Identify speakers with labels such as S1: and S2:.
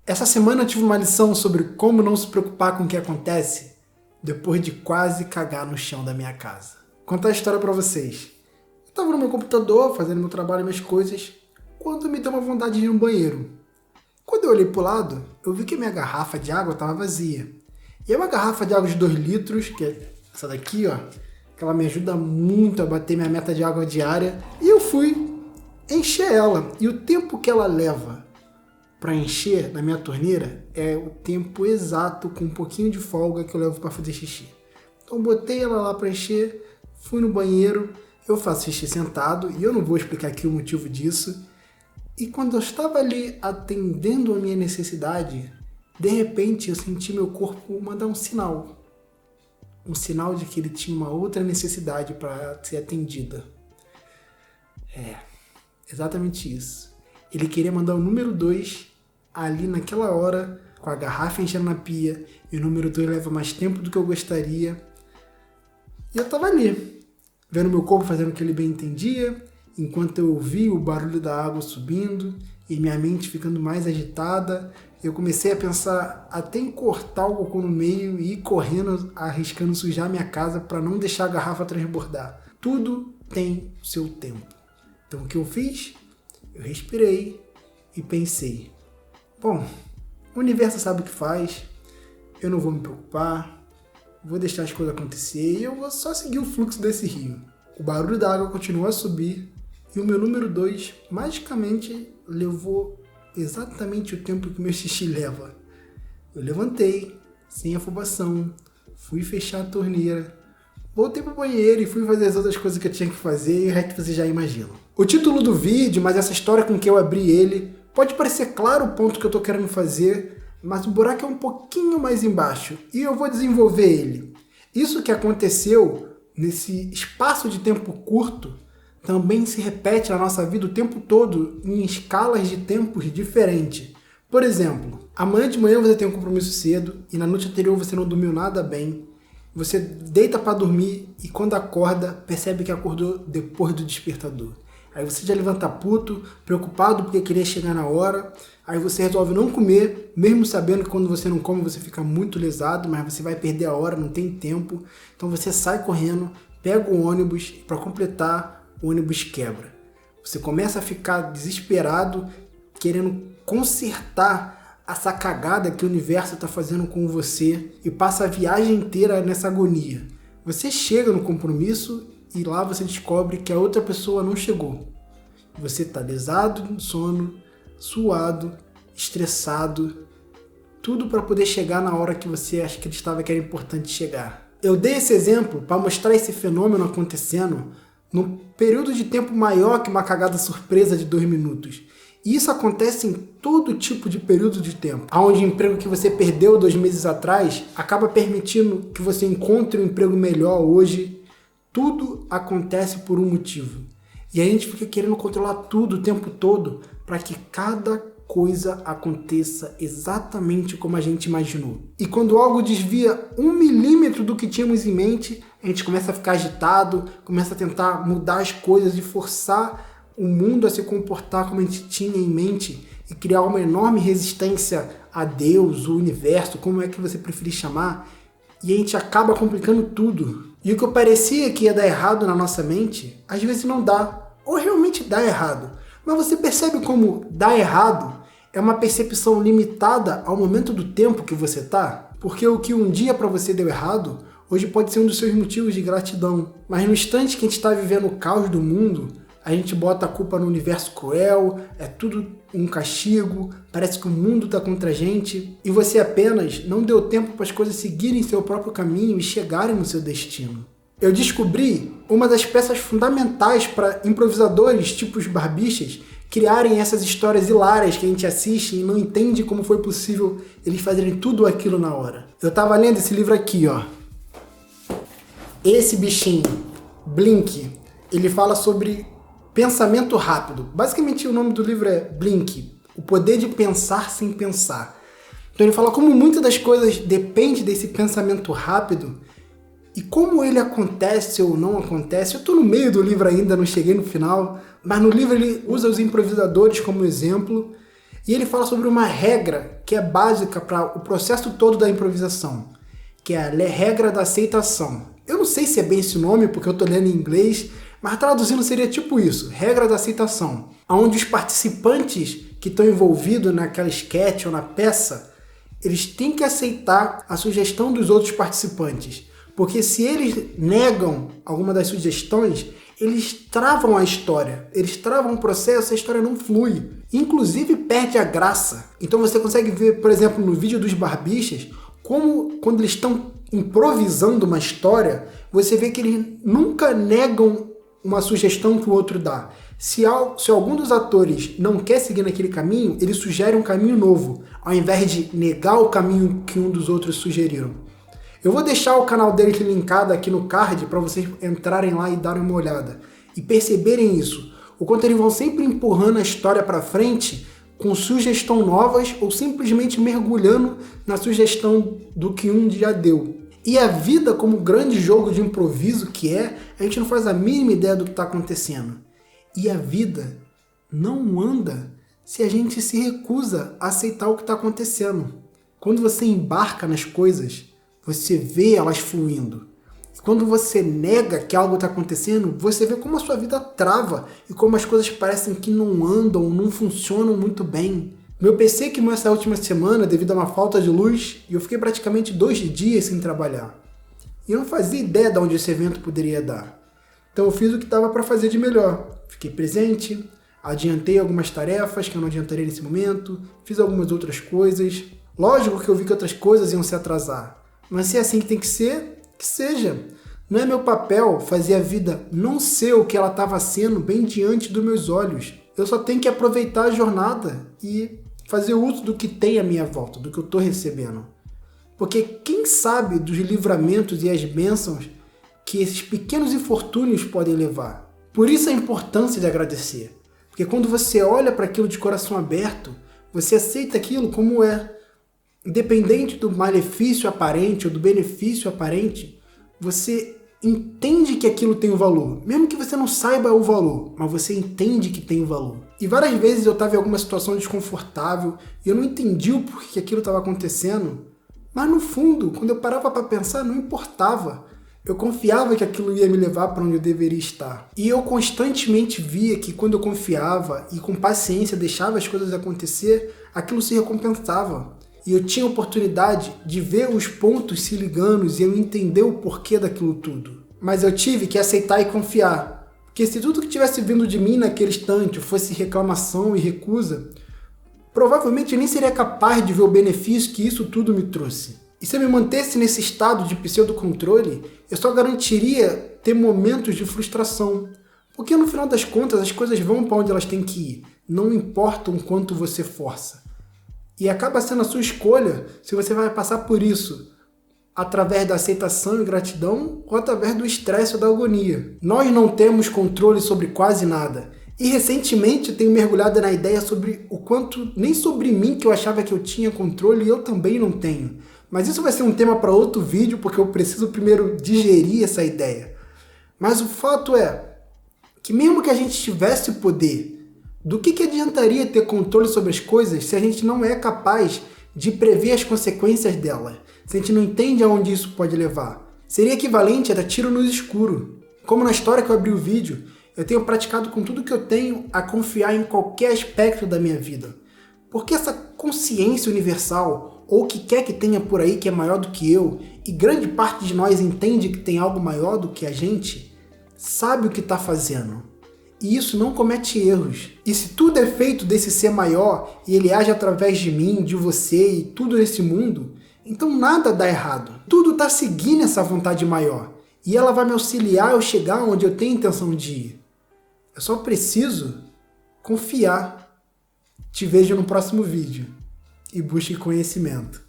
S1: Essa semana eu tive uma lição sobre como não se preocupar com o que acontece depois de quase cagar no chão da minha casa. Vou contar a história pra vocês. Eu tava no meu computador, fazendo meu trabalho e minhas coisas, quando me deu uma vontade de ir no banheiro. Quando eu olhei pro lado, eu vi que minha garrafa de água estava vazia. E é uma garrafa de água de 2 litros, que é essa daqui, ó, que ela me ajuda muito a bater minha meta de água diária. E eu fui encher ela. E o tempo que ela leva para encher na minha torneira é o tempo exato, com um pouquinho de folga, que eu levo para fazer xixi. Então botei ela lá para encher, fui no banheiro, eu faço xixi sentado e eu não vou explicar aqui o motivo disso. E quando eu estava ali atendendo a minha necessidade, de repente eu senti meu corpo mandar um sinal. Um sinal de que ele tinha uma outra necessidade para ser atendida. É, exatamente isso. Ele queria mandar o número 2 ali naquela hora, com a garrafa enchendo na pia, e o número 2 leva mais tempo do que eu gostaria. E eu tava ali, vendo meu corpo fazendo o que ele bem entendia, enquanto eu ouvia o barulho da água subindo e minha mente ficando mais agitada. Eu comecei a pensar até em cortar o cocô no meio e ir correndo, arriscando sujar minha casa para não deixar a garrafa transbordar. Tudo tem o seu tempo. Então o que eu fiz? Eu respirei e pensei: bom, o universo sabe o que faz, eu não vou me preocupar, vou deixar as coisas acontecer e eu vou só seguir o fluxo desse rio. O barulho da água continuou a subir e o meu número 2 magicamente levou exatamente o tempo que meu xixi leva. Eu levantei, sem afobação, fui fechar a torneira, voltei pro banheiro e fui fazer as outras coisas que eu tinha que fazer e o resto vocês já imaginam. O título do vídeo, mas essa história com que eu abri ele, pode parecer claro o ponto que eu tô querendo fazer, mas o buraco é um pouquinho mais embaixo e eu vou desenvolver ele. Isso que aconteceu nesse espaço de tempo curto também se repete na nossa vida o tempo todo em escalas de tempos diferentes. Por exemplo, amanhã de manhã você tem um compromisso cedo e na noite anterior você não dormiu nada bem. Você deita para dormir e quando acorda percebe que acordou depois do despertador. Aí você já levanta puto, preocupado porque queria chegar na hora. Aí você resolve não comer, mesmo sabendo que quando você não come você fica muito lesado, mas você vai perder a hora, não tem tempo. Então você sai correndo, pega o ônibus e para completar, o ônibus quebra. Você começa a ficar desesperado, querendo consertar essa cagada que o universo está fazendo com você e passa a viagem inteira nessa agonia. Você chega no compromisso e lá você descobre que a outra pessoa não chegou. Você está lesado no sono, suado, estressado, tudo para poder chegar na hora que você acreditava que era importante chegar. Eu dei esse exemplo para mostrar esse fenômeno acontecendo num período de tempo maior que uma cagada surpresa de 2 minutos. E isso acontece em todo tipo de período de tempo. Onde o emprego que você perdeu 2 meses atrás acaba permitindo que você encontre um emprego melhor hoje. Tudo acontece por um motivo. E a gente fica querendo controlar tudo o tempo todo para que cada coisa aconteça exatamente como a gente imaginou. E quando algo desvia 1 milímetro do que tínhamos em mente, a gente começa a ficar agitado, começa a tentar mudar as coisas e forçar o mundo a se comportar como a gente tinha em mente e criar uma enorme resistência a Deus, o universo, como é que você preferir chamar, e a gente acaba complicando tudo. E o que parecia que ia dar errado na nossa mente, às vezes não dá, ou realmente dá errado. Mas você percebe como dar errado é uma percepção limitada ao momento do tempo que você tá? Porque o que um dia para você deu errado, hoje pode ser um dos seus motivos de gratidão. Mas no instante que a gente está vivendo o caos do mundo, a gente bota a culpa no universo cruel, é tudo um castigo, parece que o mundo está contra a gente, e você apenas não deu tempo para as coisas seguirem seu próprio caminho e chegarem no seu destino. Eu descobri uma das peças fundamentais para improvisadores tipo os Barbichas criarem essas histórias hilárias que a gente assiste e não entende como foi possível eles fazerem tudo aquilo na hora. Eu estava lendo esse livro aqui, ó. Esse bichinho, Blink, ele fala sobre pensamento rápido. Basicamente o nome do livro é Blink, o poder de pensar sem pensar. Então ele fala como muitas das coisas dependem desse pensamento rápido e como ele acontece ou não acontece. Eu estou no meio do livro ainda, não cheguei no final, mas no livro ele usa os improvisadores como exemplo E ele fala sobre uma regra que é básica para o processo todo da improvisação, que é a regra da aceitação. Eu não sei se é bem esse nome, porque eu estou lendo em inglês, mas traduzindo seria tipo isso, regra da aceitação, onde os participantes que estão envolvidos naquela sketch ou na peça, eles têm que aceitar a sugestão dos outros participantes, porque se eles negam alguma das sugestões, eles travam a história, eles travam o processo, a história não flui, inclusive perde a graça. Então você consegue ver, por exemplo, no vídeo dos Barbichas, como quando eles estão improvisando uma história, você vê que eles nunca negam uma sugestão que o outro dá. Se algum dos atores não quer seguir naquele caminho, ele sugere um caminho novo, ao invés de negar o caminho que um dos outros sugeriram. Eu vou deixar o canal dele linkado aqui no card para vocês entrarem lá e darem uma olhada e perceberem isso. O quanto eles vão sempre empurrando a história para frente com sugestões novas ou simplesmente mergulhando na sugestão do que um já deu. E a vida, como grande jogo de improviso que é, a gente não faz a mínima ideia do que está acontecendo. E a vida não anda se a gente se recusa a aceitar o que está acontecendo. Quando você embarca nas coisas, você vê elas fluindo. Quando você nega que algo está acontecendo, você vê como a sua vida trava e como as coisas parecem que não andam, não funcionam muito bem. Meu PC queimou essa última semana devido a uma falta de luz e eu fiquei praticamente 2 dias sem trabalhar. E eu não fazia ideia de onde esse evento poderia dar. Então eu fiz o que estava para fazer de melhor. Fiquei presente, adiantei algumas tarefas que eu não adiantaria nesse momento, fiz algumas outras coisas. Lógico que eu vi que outras coisas iam se atrasar. Mas se é assim que tem que ser, que seja. Não é meu papel fazer a vida não ser o que ela estava sendo bem diante dos meus olhos. Eu só tenho que aproveitar a jornada e fazer uso do que tem à minha volta, do que eu estou recebendo. Porque quem sabe dos livramentos e as bênçãos que esses pequenos infortúnios podem levar. Por isso a importância de agradecer. Porque quando você olha para aquilo de coração aberto, você aceita aquilo como é. Independente do malefício aparente ou do benefício aparente, você entende que aquilo tem um valor. Mesmo que você não saiba o valor, mas você entende que tem um valor. E várias vezes eu estava em alguma situação desconfortável e eu não entendi o porquê aquilo estava acontecendo. Mas no fundo, quando eu parava para pensar, não importava. Eu confiava que aquilo ia me levar para onde eu deveria estar. E eu constantemente via que quando eu confiava e com paciência deixava as coisas acontecer, aquilo se recompensava. E eu tinha a oportunidade de ver os pontos se ligando e eu entender o porquê daquilo tudo. Mas eu tive que aceitar e confiar. Porque se tudo que tivesse vindo de mim naquele instante fosse reclamação e recusa, provavelmente eu nem seria capaz de ver o benefício que isso tudo me trouxe. E se eu me mantesse nesse estado de pseudo-controle, eu só garantiria ter momentos de frustração. Porque no final das contas as coisas vão para onde elas têm que ir. Não importa o quanto você força. E acaba sendo a sua escolha se você vai passar por isso através da aceitação e gratidão ou através do estresse ou da agonia. Nós não temos controle sobre quase nada. E recentemente eu tenho mergulhado na ideia sobre o quanto nem sobre mim que eu achava que eu tinha controle e eu também não tenho. Mas isso vai ser um tema para outro vídeo porque eu preciso primeiro digerir essa ideia. Mas o fato é que mesmo que a gente tivesse poder, do que adiantaria ter controle sobre as coisas se a gente não é capaz de prever as consequências dela? Se a gente não entende aonde isso pode levar? Seria equivalente a dar tiro no escuro. Como na história que eu abri o vídeo, eu tenho praticado com tudo que eu tenho a confiar em qualquer aspecto da minha vida. Porque essa consciência universal, ou o que quer que tenha por aí que é maior do que eu, e grande parte de nós entende que tem algo maior do que a gente, sabe o que está fazendo. E isso não comete erros. E se tudo é feito desse ser maior e ele age através de mim, de você e tudo nesse mundo, então nada dá errado. Tudo está seguindo essa vontade maior. E ela vai me auxiliar a eu chegar onde eu tenho intenção de ir. Eu só preciso confiar. Te vejo no próximo vídeo. E busque conhecimento.